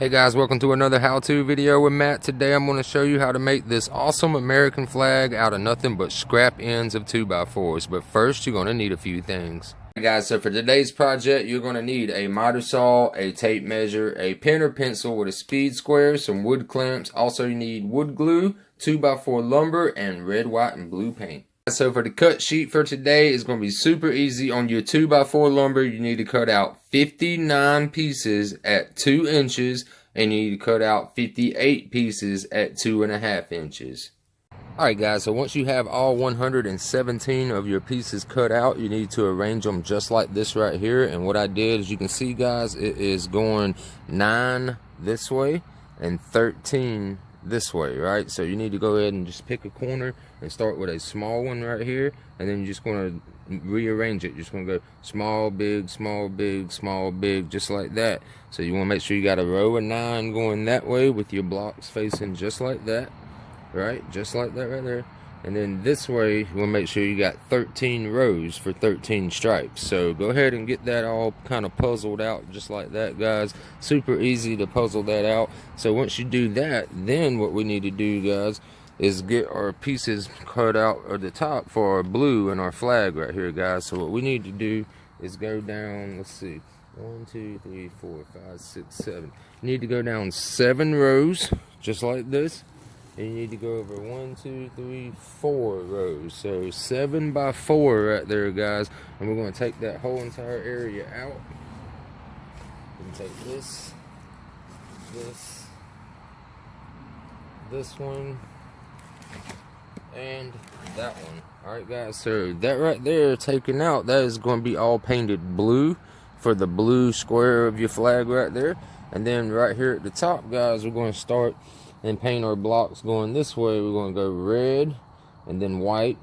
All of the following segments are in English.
Hey guys, welcome to another how-to video with Matt. Today I'm going to show you how to make this awesome American flag out of nothing but scrap ends of 2x4s. But first you're going to need a few things. Hey guys, so for today's project you're going to need a miter saw, a tape measure, a pen or pencil with a speed square, some wood clamps. Also you need wood glue, 2x4 lumber, and red, white, and blue paint. So for the cut sheet for today, it's going to be super easy. On your 2x4 lumber, you need to cut out 59 pieces at 2 inches, and you need to cut out 58 pieces at 2.5 inches. Alright guys, so once you have all 117 of your pieces cut out, you need to arrange them just like this right here. And what I did, as you can see guys, it is going 9 this way and 13 this way, right? So you need to go ahead and just pick a corner and start with a small one right here, and then you're just going to rearrange it. You're just going to go small, big, small, big, small, big, just like that. So you want to make sure you got a row of 9 going that way with your blocks facing just like that, right? Just like that right there. And then this way you want to make sure you got 13 rows for 13 stripes. So go ahead and get that all kind of puzzled out just like that, guys. Super easy to puzzle that out. So once you do that, then what we need to do, guys, is get our pieces cut out at the top for our blue and our flag right here, guys. So what we need to do is go down, let's see, 1 2 3 4 5 6 7. You need to go down 7 rows just like this. And you need to go over 1 2 3 4 rows. So 7 by 4 right there, guys. And we're going to take that whole entire area out. And take this one, and that one. Alright guys, so that right there taken out, that is going to be all painted blue for the blue square of your flag right there. And then right here at the top, guys, we're going to start and paint our blocks going this way. We're going to go red and then white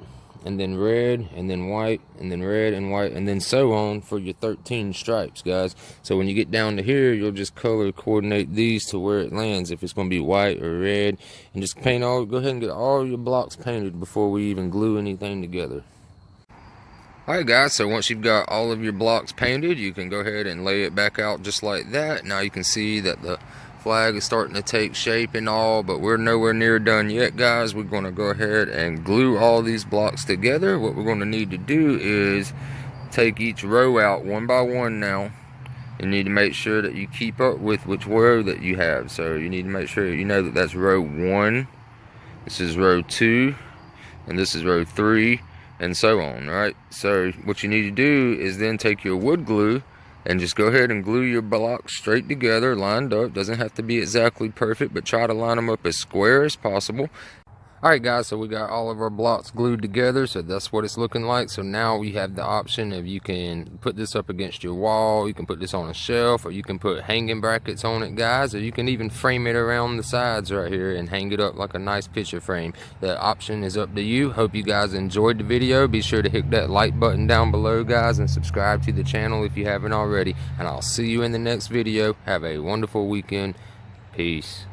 and then red and then white and then red and white, and then so on for your 13 stripes, guys. So when you get down to here, you'll just color coordinate these to where it lands, if it's going to be white or red, and just paint all, go ahead and get all your blocks painted before we even glue anything together. Alright guys, so once you've got all of your blocks painted, you can go ahead and lay it back out just like that. Now you can see that the flag is starting to take shape and all, but we're nowhere near done yet, guys. We're going to go ahead and glue all these blocks together. What we're going to need to do is take each row out one by one now. You need to make sure that you keep up with which row that you have. So you need to make sure you know that that's row 1, this is row 2, and this is row 3, and so on, right? So what you need to do is then take your wood glue and just go ahead and glue your blocks straight together, lined up. Doesn't have to be exactly perfect, but try to line them up as square as possible. Alright guys, so we got all of our blocks glued together, so that's what it's looking like. So now we have the option of, you can put this up against your wall, you can put this on a shelf, or you can put hanging brackets on it, guys, or you can even frame it around the sides right here and hang it up like a nice picture frame. The option is up to you. Hope you guys enjoyed the video. Be sure to hit that like button down below, guys, and subscribe to the channel if you haven't already. And I'll see you in the next video. Have a wonderful weekend. Peace.